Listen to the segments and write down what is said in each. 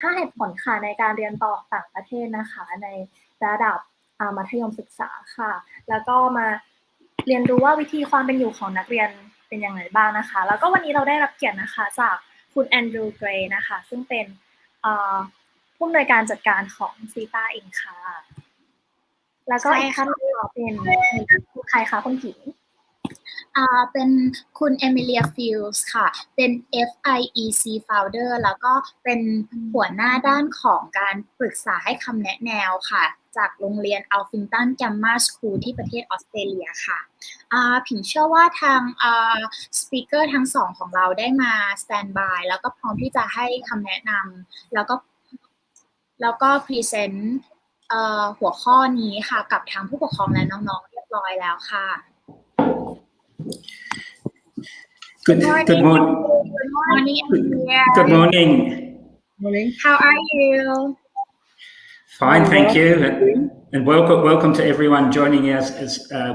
5 เหตุผลค่ะในการเรียนต่อต่างประเทศนะคะในระดับมัธยมศึกษาค่ะแล้วก็มาเรียนรู้ว่าวิธีความเป็นอยู่ของนักเรียนเป็นยังไงบ้างนะคะแล้วก็วันนี้เราได้รับเกียรตินะคะจากคุณแอนดรูว์ เกรย์นะคะซึ่งเป็นผู้อำนวยการจัดการของ CETA เองค่ะแล้วก็อีกท่านเป็นใครคะคุณผิงเป็นคุณเอมิเลียฟิลส์ค่ะเป็น FIEC Founder แล้วก็เป็นหัวหน้าด้านของการปรึกษาให้คำแนะแนวค่ะจากโรงเรียน Alphington Grammar School ที่ประเทศออสเตรเลียค่ะผิงเชื่อว่าทางสปีกเกอร์ทั้งสองของเราได้มาสแตนบายแล้วก็พร้อมที่จะให้คำแนะนำแล้วก็พรีเซนต์หัวข้อนี้ค่ะกับทางผู้ปกครองและน้องๆเรียบร้อยแล้วค่ะGood morning. Good morning, Emilia. Good morning. Morning. How are you? Fine, thank you. And welcome to everyone joining us as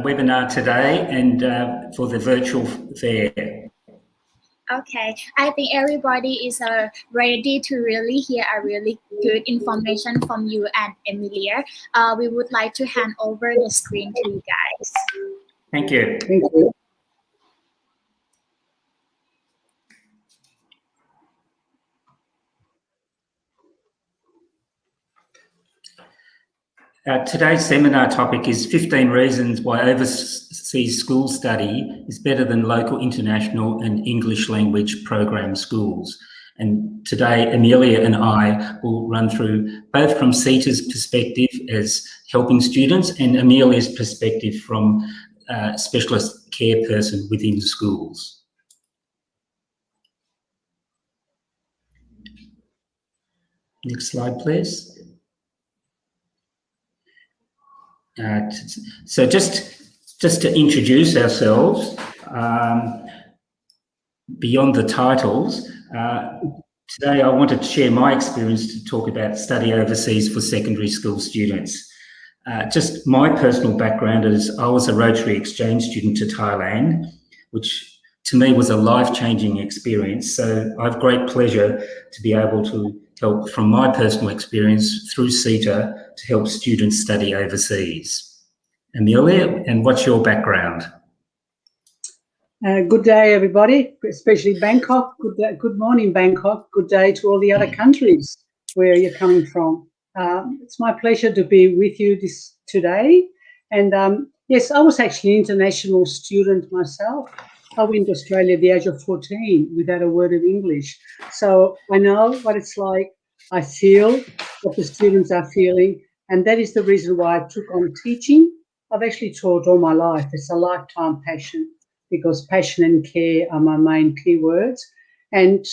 webinar today and for the virtual fair. Okay, I think everybody is ready to really hear a really good information from you and Emilia. We would like to hand over the screen to you guys. Thank you. Thank you. Today's seminar topic is 15 reasons why overseas school study is better than local international and English language program schools. And today, Emilia and I will run through both from CETA's perspective as helping students and Emilia's perspective from specialist care person within schools. Next slide, please. So just to introduce ourselves, beyond the titles, today I wanted to share my experience to talk about study overseas for secondary school students. Just my personal background is I was a Rotary exchange student to Thailand, which to me was a life-changing experience. So I have great pleasure to be able to help from my personal experience through CETA to help students study overseas. Emilia, and what's your background? Good day, everybody, especially Bangkok. Good morning, Bangkok. Good day to all the other countries where you're coming from. It's my pleasure to be with you today. And yes, I was actually an international student myself. I went to Australia at the age of 14 without a word of English. So I know what it's like. I feel what the students are feeling. And that is the reason why I took on teaching. I've actually taught all my life. It's a lifetime passion because passion and care are my main key words. And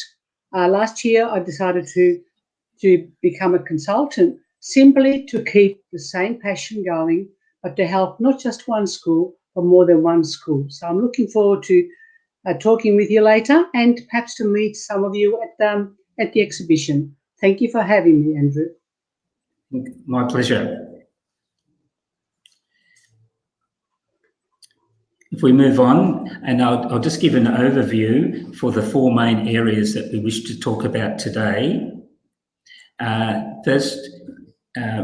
last year I decided to become a consultant simply to keep the same passion going, but to help not just one school, but more than one school. So I'm looking forward to talking with you later and perhaps to meet some of you at the exhibition. Thank you for having me, Andrew. My pleasure. If we move on, and I'll just give an overview for the 4 main areas that we wish to talk about today. First,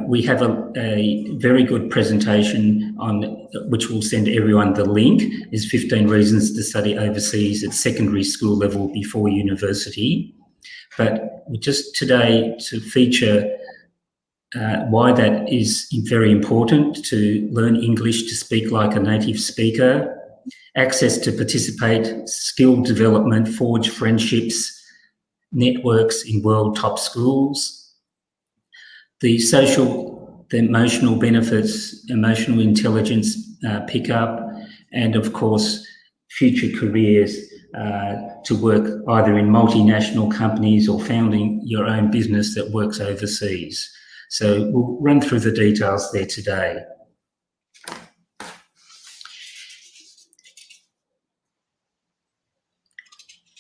we have a very good presentation on which we'll send everyone the link, is 15 reasons to study overseas at secondary school level before university. But just today to feature why that is very important, to learn English to speak like a native speaker, access to participate, skill development, forge friendships, networks in world top schools, the social, the emotional benefits, emotional intelligence pickup, and of course, future careers to work either in multinational companies or founding your own business that works overseas. So we'll run through the details there today.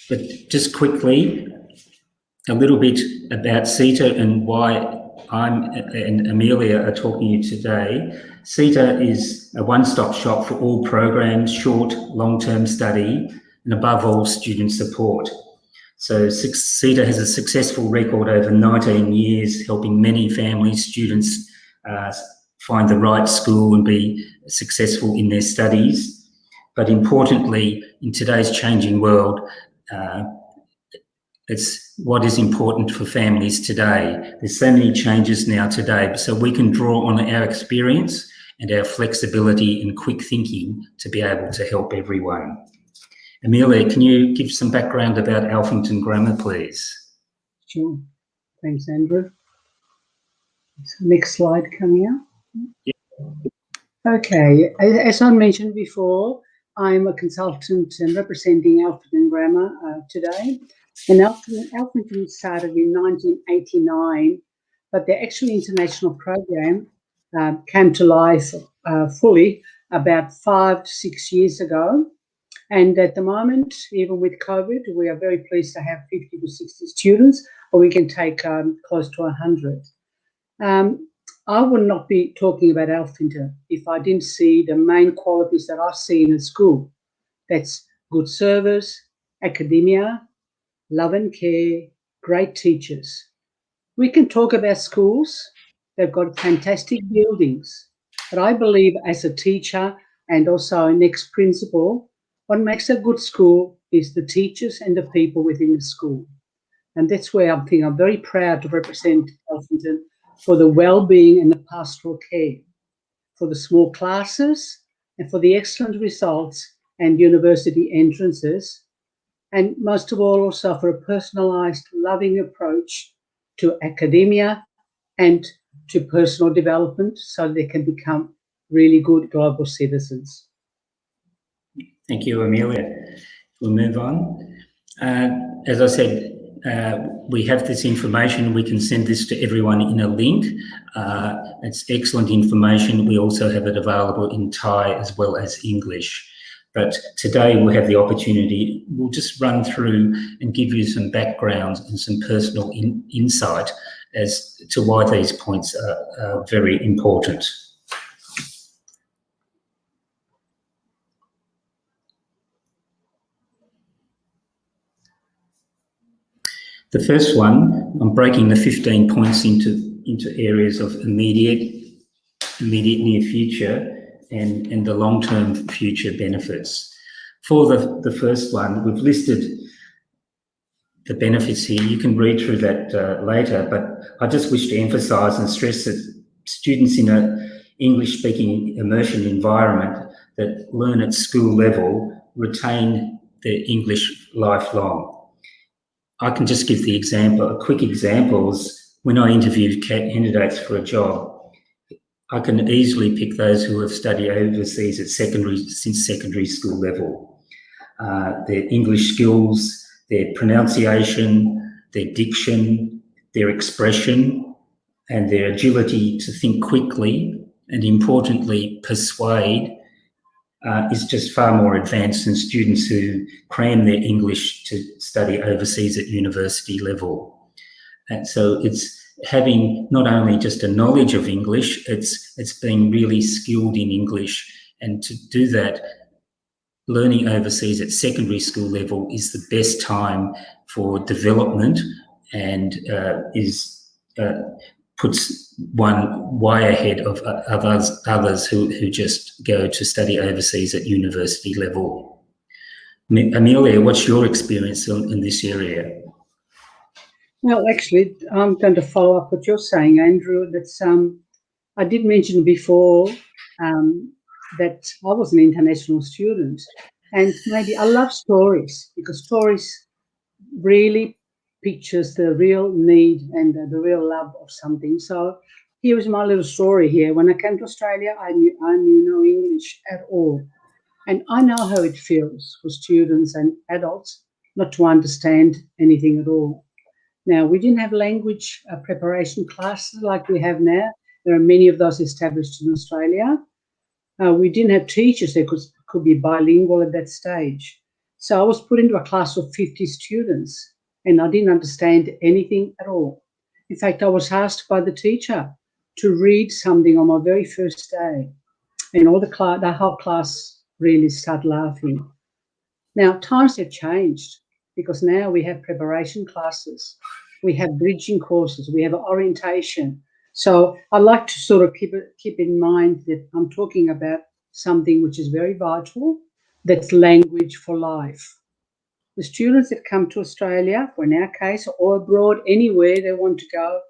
But just quickly, a little bit about CETA and why I'm and Emilia are talking to you today. CETA is a one-stop shop for all programs, short, long-term study, and above all, student support. So CETA has a successful record over 19 years, helping many families, students find the right school and be successful in their studies. But importantly, in today's changing world, it's what is important for families today. There's so many changes now today, so we can draw on our experience and our flexibility and quick thinking to be able to help everyone. Emilia, can you give some background about Alphington Grammar, please? Sure. Thanks, Andrew. So next slide coming up. Yeah. Okay, as I mentioned before, I'm a consultant and representing Alphington Grammar today. And Alphington started in 1989, but the actual international program came to life fully about 5 to 6 years ago. And at the moment, even with COVID, we are very pleased to have 50 to 60 students, or we can take close to 100. I would not be talking about Alphington if I didn't see the main qualities that I see in a school. That's good service, academia, love and care, great teachers. We can talk about schools. They've got fantastic buildings. But I believe as a teacher and also an ex-principal, what makes a good school is the teachers and the people within the school. And that's where I'm very proud to represent Alphington for the well-being and the pastoral care, for the small classes and for the excellent results and university entrances, and most of all also for a personalised, loving approach to academia and to personal development so they can become really good global citizens. Thank you, Emilia. We'll move on. As I said, we have this information. We can send this to everyone in a link. It's excellent information. We also have it available in Thai as well as English. But today we'll have the opportunity, we'll just run through and give you some background and some personal insight as to why these points are very important. The first one, I'm breaking the 15 points into areas of immediate near future and the long-term future benefits. For the first one, we've listed the benefits here. You can read through that later, but I just wish to emphasise and stress that students in an English-speaking immersion environment that learn at school level retain their English lifelong. I can just give the example, a quick example is when I interview candidates for a job, I can easily pick those who have studied overseas at since secondary school level. Their English skills, their pronunciation, their diction, their expression, and their agility to think quickly and, importantly, persuade is just far more advanced than students who cram their English to study overseas at university level. And so it's having not only just a knowledge of English, it's being really skilled in English. And to do that, learning overseas at secondary school level is the best time for development and puts one way ahead of others who just go to study overseas at university level. Emilia, what's your experience in this area? Well, actually, I'm going to follow up what you're saying, Andrew. That's I did mention before that I was an international student, and maybe I love stories because stories really pictures the real need and the real love of something. So here is my little story here. When I came to Australia, I knew no English at all. And I know how it feels for students and adults not to understand anything at all. Now, we didn't have language preparation classes like we have now. There are many of those established in Australia. We didn't have teachers that could be bilingual at that stage. So I was put into a class of 50 students and I didn't understand anything at all. In fact, I was asked by the teacher to read something on my very first day, and the whole class really started laughing. Now, times have changed. because now we have preparation classes, we have bridging courses, we have orientation. So I like to sort of keep in mind that I'm talking about something which is very vital, that's language for life. The students that come to Australia, or in our case, or abroad, anywhere they want to go,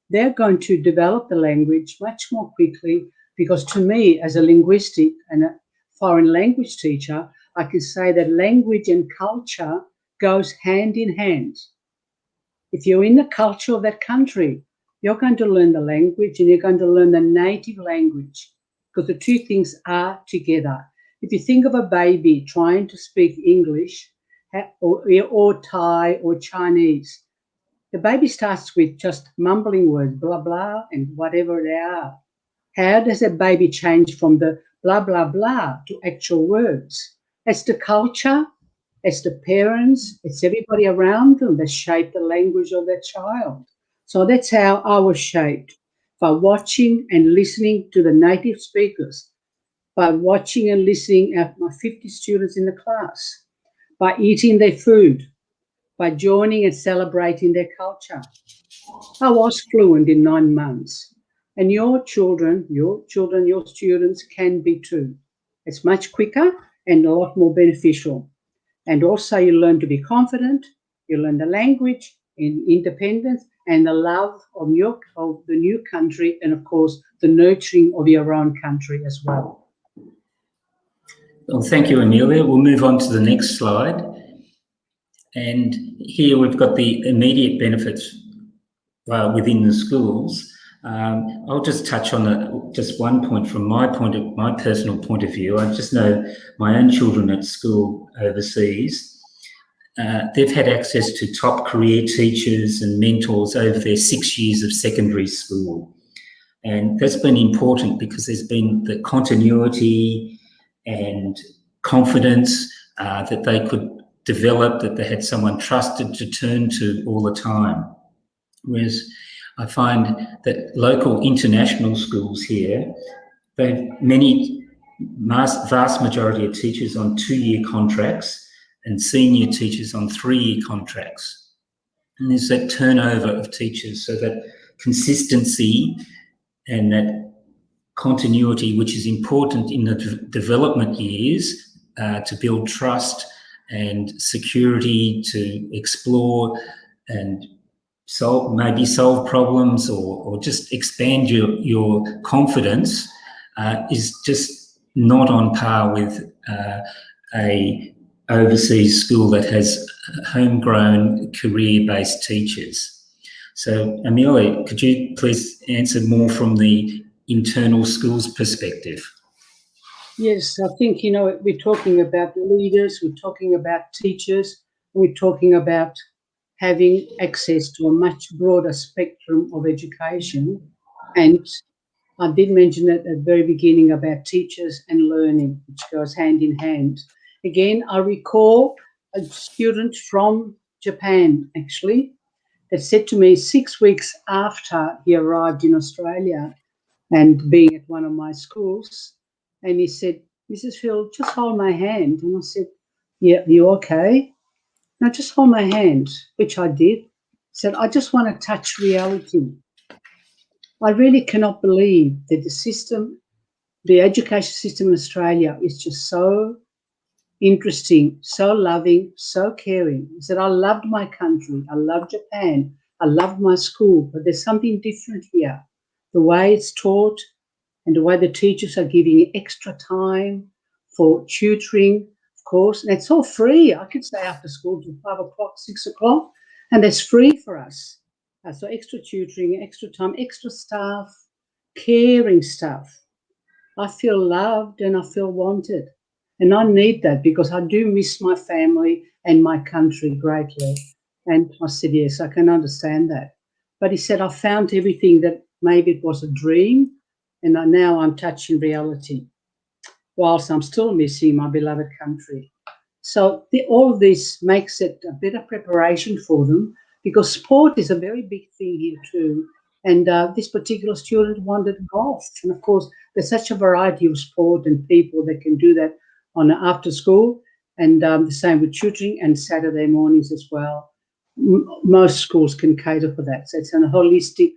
they're going to develop the language much more quickly, because to me, as a linguistic and a foreign language teacher, I can say that language and culture goes hand in hand. If you're in the culture of that country, you're going to learn the language and you're going to learn the native language, because the two things are together. If you think of a baby trying to speak English or Thai or Chinese, the baby starts with just mumbling words, blah, blah, and whatever they are. How does a baby change from the blah, blah, blah to actual words? It's the culture, it's the parents, it's everybody around them that shape the language of that child. So that's how I was shaped, by watching and listening to the native speakers, by watching and listening at my 50 students in the class, by eating their food, by joining and celebrating their culture. I was fluent in 9 months, and your children, your students can be too. It's much quicker and a lot more beneficial. And also you learn to be confident, you learn the language, in independence, and the love of the new country, and of course the nurturing of your own country as well. Well, thank you, Emilia. We'll move on to the next slide. And here we've got the immediate benefits within the schools. I'll just touch on just one point from my personal point of view. I just know my own children at school overseas. They've had access to top career teachers and mentors over their 6 years of secondary school. And that's been important because there's been the continuity and confidence that they could develop, that they had someone trusted to turn to all the time. Whereas I find that local international schools here, they have vast majority of teachers on 2-year contracts and senior teachers on 3-year contracts. And there's that turnover of teachers, so that consistency and that continuity, which is important in the development years to build trust and security, to explore and solve problems, or just expand your confidence, is just not on par with a overseas school that has homegrown career-based teachers. So Emilia, could you please answer more from the internal schools perspective? Yes, I think, we're talking about leaders, we're talking about teachers, we're talking about having access to a much broader spectrum of education. And I did mention at the very beginning about teachers and learning, which goes hand in hand. Again, I recall a student from Japan, actually, that said to me 6 weeks after he arrived in Australia and being at one of my schools, and he said, "Mrs. Phil, just hold my hand." And I said, "Yeah, you okay?" "No, just hold my hand," which I did. He said, "I just want to touch reality." I really cannot believe that the education system in Australia is just so interesting, so loving, so caring. He said, "I loved my country, I loved Japan, I loved my school, but there's something different here. The way it's taught and the way the teachers are giving extra time for tutoring, of course, and it's all free. I could stay after school till 5 o'clock, 6 o'clock, and that's free for us. So extra tutoring, extra time, extra staff, caring staff. I feel loved and I feel wanted. And I need that because I do miss my family and my country greatly." And I said, "Yes, I can understand that." But he said, "I found everything that maybe it was a dream, and now I'm touching reality, whilst I'm still missing my beloved country." So all of this makes it a better preparation for them, because sport is a very big thing here too. And this particular student wanted golf. And of course, there's such a variety of sport and people that can do that on after school. and the same with tutoring and Saturday mornings as well. Most schools can cater for that. So it's a holistic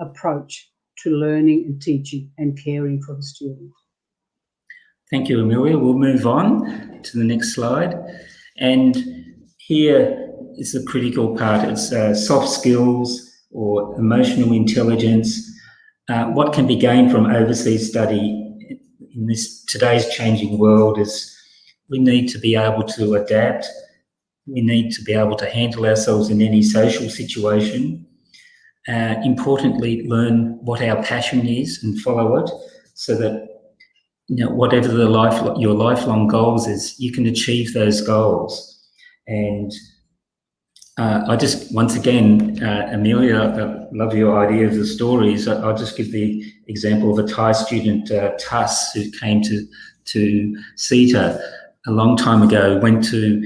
approach to learning and teaching and caring for the student. Thank you, Emilia. We'll move on to the next slide. And here is the critical part. It's soft skills or emotional intelligence. What can be gained from overseas study in today's changing world is we need to be able to adapt. We need to be able to handle ourselves in any social situation. Importantly, learn what our passion is and follow it, so that whatever your lifelong goals is, you can achieve those goals. And I just, once again, Emilia, I love your idea of the stories. I'll just give the example of a Thai student, Tuss, who came to CETA a long time ago, went to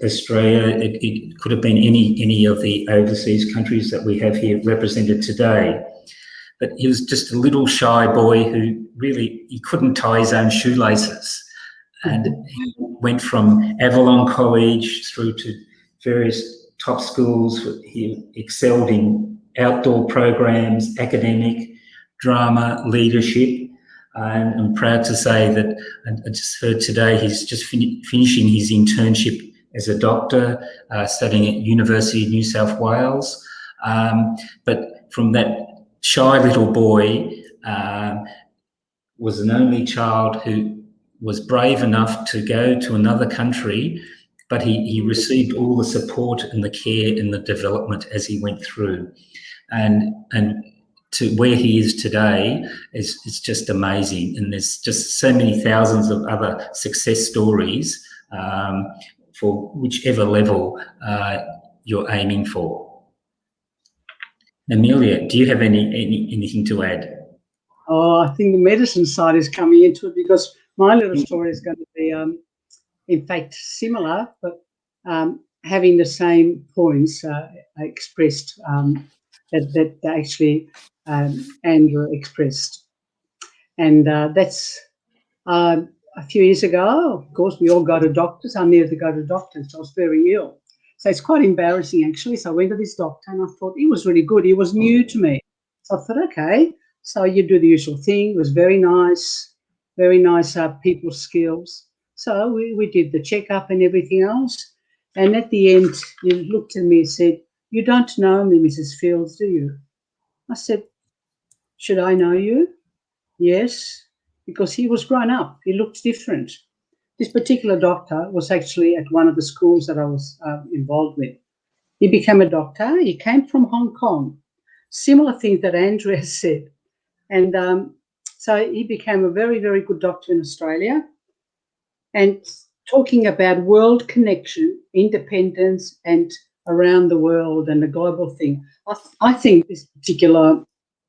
Australia. It could have been any of the overseas countries that we have here represented today. But he was just a little shy boy who really, he couldn't tie his own shoelaces. And he went from Avalon College through to various top schools. He excelled in outdoor programs, academic, drama, leadership. And I'm proud to say that I just heard today he's just finishing his internship as a doctor, studying at University of New South Wales. But from that shy little boy, was an only child who was brave enough to go to another country, but he received all the support and the care and the development as he went through. And to where he is today is just amazing. And there's just so many thousands of other success stories for whichever level you're aiming for. Emilia, do you have anything to add? Oh, I think the medicine side is coming into it, because my little story is going to be, in fact, similar, but having the same points expressed that actually Andrew expressed. And that's a few years ago. Of course, we all go to doctors. I needed to go to doctors. I was very ill. So it's quite embarrassing, actually. So I went to this doctor and I thought he was really good. He was new to me. So I thought, okay. So you do the usual thing. It was very nice people skills. So we did the checkup and everything else. And at the end, he looked at me and said, "You don't know me, Mrs. Fields, do you?" I said, "Should I know you?" "Yes," because he was grown up. He looked different. This particular doctor was actually at one of the schools that I was involved with. He became a doctor. He came from Hong Kong. Similar things that Andrew has said. And so he became a very, very good doctor in Australia. And talking about world connection, independence, and around the world and the global thing, I think this particular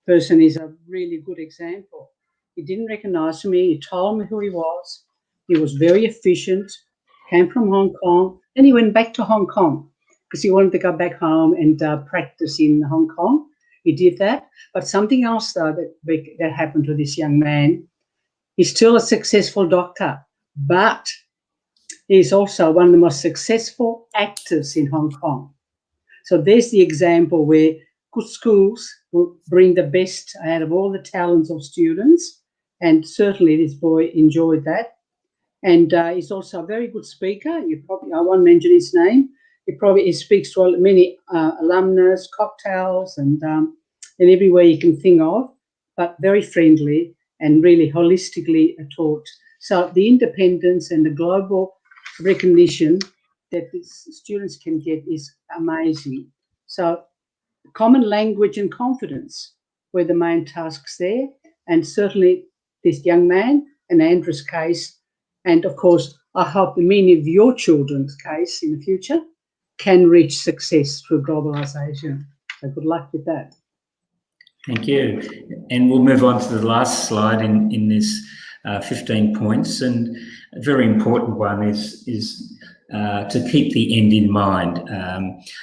person is a really good example. He didn't recognise me. He told me who he was. He was very efficient, came from Hong Kong, and he went back to Hong Kong because he wanted to go back home and practice in Hong Kong. He did that. But something else, though, that happened to this young man, he's still a successful doctor, but he's also one of the most successful actors in Hong Kong. So there's the example where good schools will bring the best out of all the talents of students, and certainly this boy enjoyed that. And he's also a very good speaker. I won't mention his name. He speaks to many alumnus, cocktails, and everywhere you can think of, but very friendly and really holistically taught. So the independence and the global recognition that the students can get is amazing. So common language and confidence were the main tasks there, and certainly this young man and Andrew's case, and of course I hope many of your children's case in the future can reach success through globalisation. So good luck with that. Thank you. And we'll move on to the last slide in this 15 points. And a very important one is to keep the end in mind.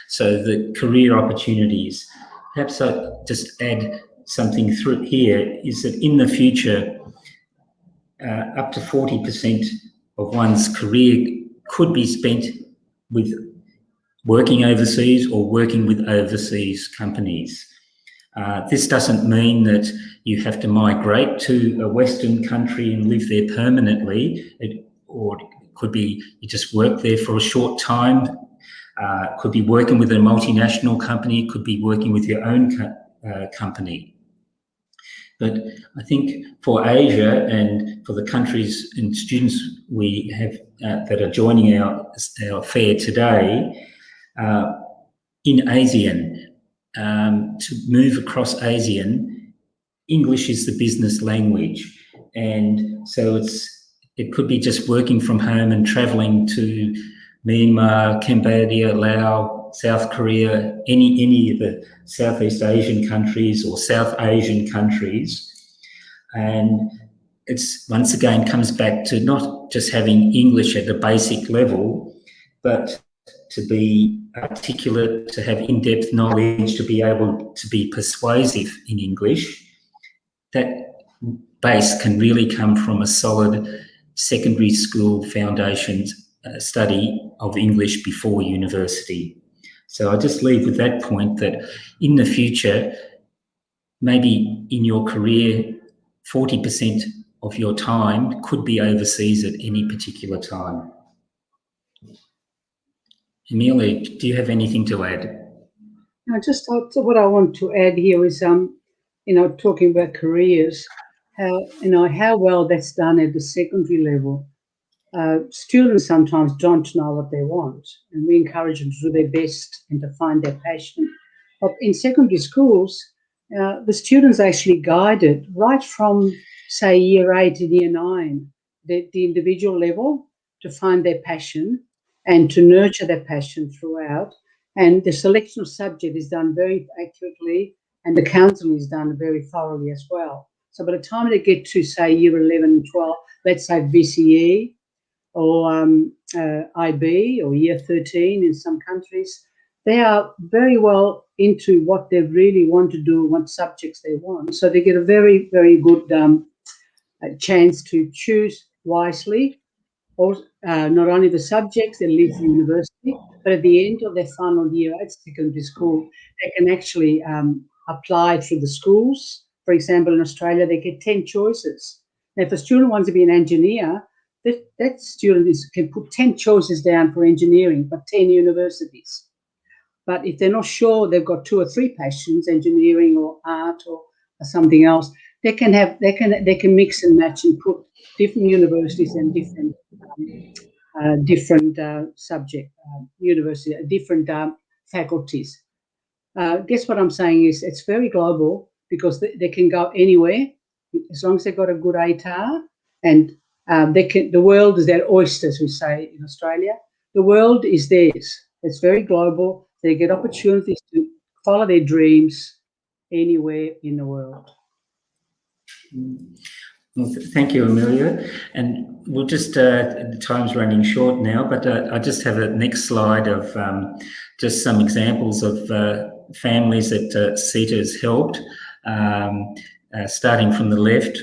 So the career opportunities. Perhaps I just add something through here is that in the future, up to 40% of one's career could be spent with working overseas or working with overseas companies. This doesn't mean that you have to migrate to a Western country and live there permanently, or it could be you just work there for a short time. Could be working with a multinational company, could be working with your own company. But I think for Asia and for the countries and students we have that are joining our fair today, in ASEAN, to move across ASEAN, English is the business language. And so it could be just working from home and travelling to Myanmar, Cambodia, Laos, South Korea, any of the Southeast Asian countries or South Asian countries. And it's once again comes back to not just having English at a basic level, but to be articulate, to have in-depth knowledge, to be able to be persuasive in English. That base can really come from a solid secondary school foundations study of English before university. So I just leave with that point that in the future, maybe in your career, 40% of your time could be overseas at any particular time. Emilia, do you have anything to add? No, just what I want to add here is, talking about careers, how well that's done at the secondary level. Students sometimes don't know what they want, and we encourage them to do their best and to find their passion. But in secondary schools, the students are actually guided right from, say, year 8 to year 9, the individual level, to find their passion and to nurture their passion throughout. And the selection of subject is done very accurately, and the counselling is done very thoroughly as well. So by the time they get to, say, year 11 and 12, let's say VCE, or IB, or year 13 in some countries, they are very well into what they really want to do, what subjects they want. So they get a very, very good chance to choose wisely, or not only the subjects they leave the university, but at the end of their final year at secondary school, they can actually apply through the schools. For example, in Australia, they get 10 choices. Now, if a student wants to be an engineer, that student can put 10 choices down for engineering, but 10 universities. But if they're not sure, they've got 2 or 3 passions, engineering or art or something else, they can mix and match and put different universities and different subject university, different faculties. Guess what I'm saying is it's very global, because they can go anywhere as long as they've got a good ATAR, and the world is their oyster, as we say in Australia. The world is theirs. It's very global. They get opportunities to follow their dreams anywhere in the world. Well, thank you, Emilia. And we'll just, the time's running short now, but I just have a next slide of just some examples of families that CETA has helped. Starting from the left,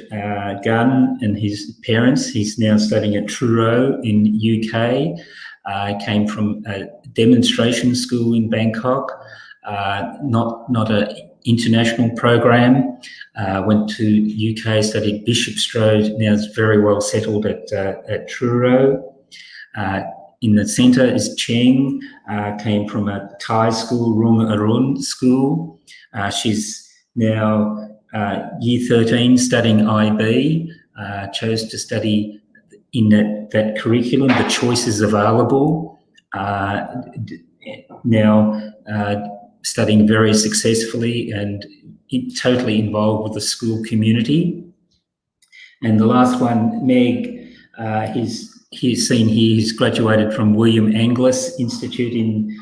Gunn and his parents. He's now studying at Truro in UK. Came from a demonstration school in Bangkok, not an international program. Went to UK, studied Bishopstroad. Now is very well settled at Truro. In the centre is Cheng. Came from a Thai school, Rung Arun school. She's now year 13 studying IB, chose to study in that curriculum, the choices available, now studying very successfully and totally involved with the school community. And the last one, Meg, he's graduated from William Angliss Institute in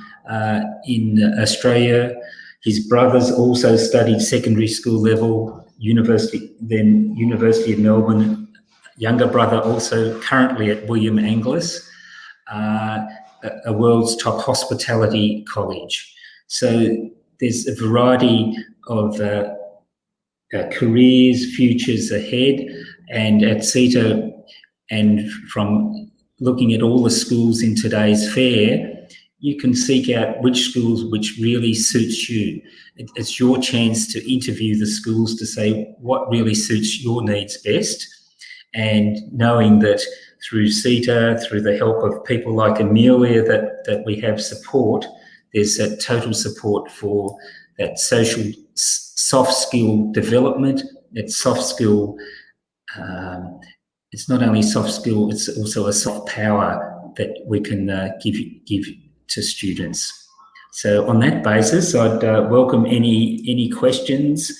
Australia. His brothers also studied secondary school level, University of Melbourne. Younger brother also currently at William Angliss, a world's top hospitality college. So there's a variety of careers, futures ahead, and at CETA and from looking at all the schools in today's fair, you can seek out which schools which really suits you. It's your chance to interview the schools to say what really suits your needs best. And knowing that through CETA, through the help of people like Emilia, that we have support, there's that total support for that social soft skill development, that soft skill, it's not only soft skill, it's also a soft power that we can give to students. So on that basis, I'd welcome any questions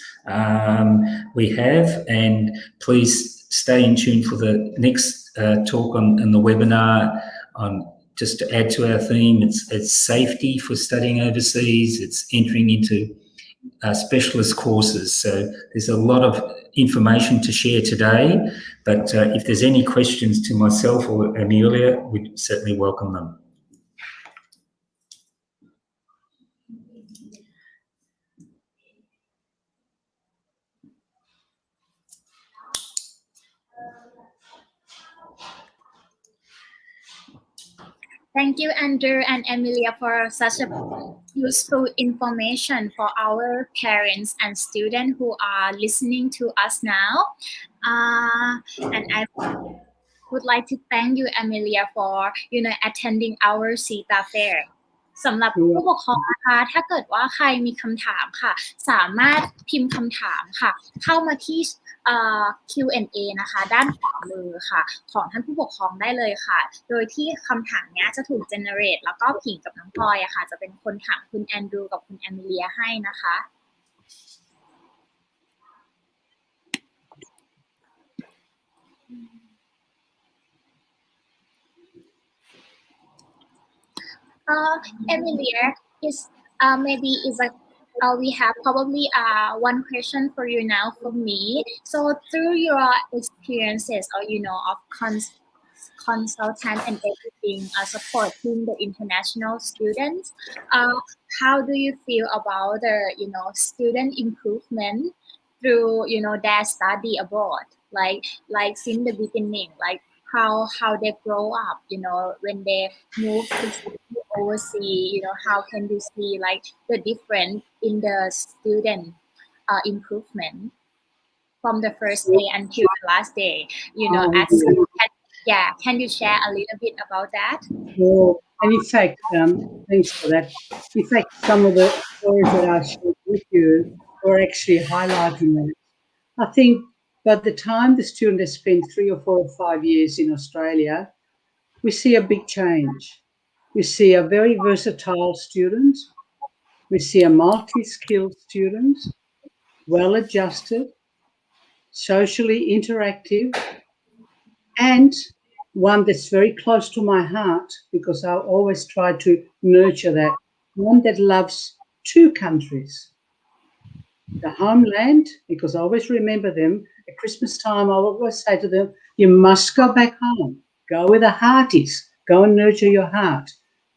we have, and please stay in tune for the next talk on the webinar. Just to add to our theme, it's safety for studying overseas. It's entering into specialist courses. So there's a lot of information to share today, but if there's any questions to myself or Emilia, we'd certainly welcome them. Thank you, Andrew and Emilia, for such a useful information for our parents and students who are listening to us now. And I would like to thank you, Emilia, for attending our CETA Fair. สำหรับผู้ปกครองนะคะถ้าเกิดว่าใครมีคำถามค่ะสามารถพิมพ์คำถามค่ะเข้ามาที่Q&A นะคะด้านขวามือค่ะของท่านผู้ปกครองได้เลยค่ะโดยที่คำถามนี้จะถูก generate แล้วก็ผิงกับน้องพลอยอะค่ะจะเป็นคนถามคุณแอนดรูกับคุณแอมิเลียให้นะคะ Emilia, we have probably one question for you now from me. So through your experiences or of consultant and everything supporting the international students, how do you feel about the student improvement through their study abroad, like since the beginning, like how they grow up, when they move to study overseas, how can you see like the difference in the student improvement from the first day until the last day, can you share a little bit about that? Sure. And in fact, thanks for that. In fact, some of the stories that I shared with you were actually highlighting that. I think by the time the student has spent 3 or 4 or 5 years in Australia, we see a big change. We see a very versatile student. We see a multi-skilled student, well-adjusted, socially interactive, and one that's very close to my heart because I always try to nurture that, one that loves 2 countries. The homeland, because I always remember them. At Christmas time, I always say to them, you must go back home. Go where the heart is. Go and nurture your heart.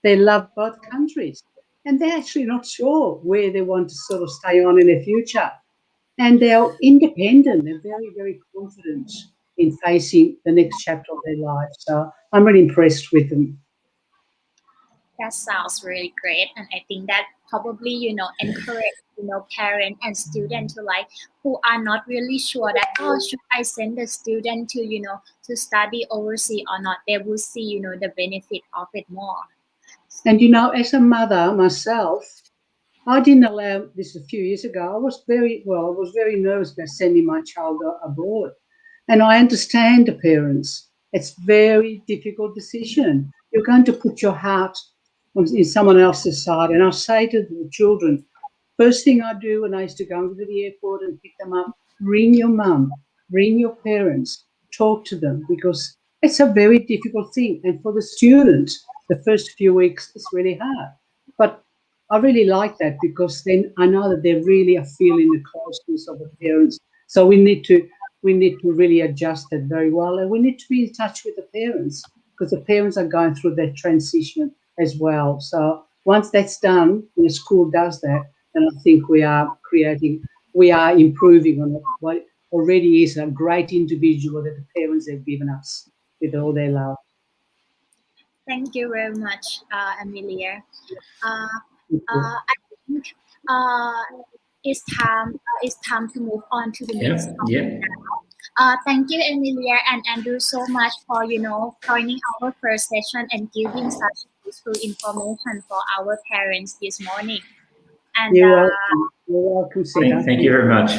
They love both countries. And they're actually not sure where they want to sort of stay on in the future. And they're independent. They're very, very confident in facing the next chapter of their life. So I'm really impressed with them. That sounds really great, and I think that probably encourage parents and students to who are not really sure that should I send the student to to study overseas or not. They will see the benefit of it more. And as a mother myself, I didn't allow this a few years ago. I was very nervous about sending my child abroad, and I understand the parents. It's a very difficult decision. You're going to put your heart in someone else's side. And I say to the children, first thing I do when I used to go to the airport and pick them up, ring your mum, ring your parents, talk to them, because it's a very difficult thing. And for the students, the first few weeks is really hard. But I really like that because then I know that they really are feeling the closeness of the parents. So we need to really adjust that very well. And we need to be in touch with the parents because the parents are going through that transition as well. So once that's done, and the school does that, then I think we are improving on what already is a great individual that the parents have given us with all their love. Thank you very much, Emilia. I think it's time to move on to the next topic now. Thank you, Emilia and Andrew, so much for joining our first session and giving such useful information for our parents this morning. And You're welcome. You're welcome, CETA. Thank you very much.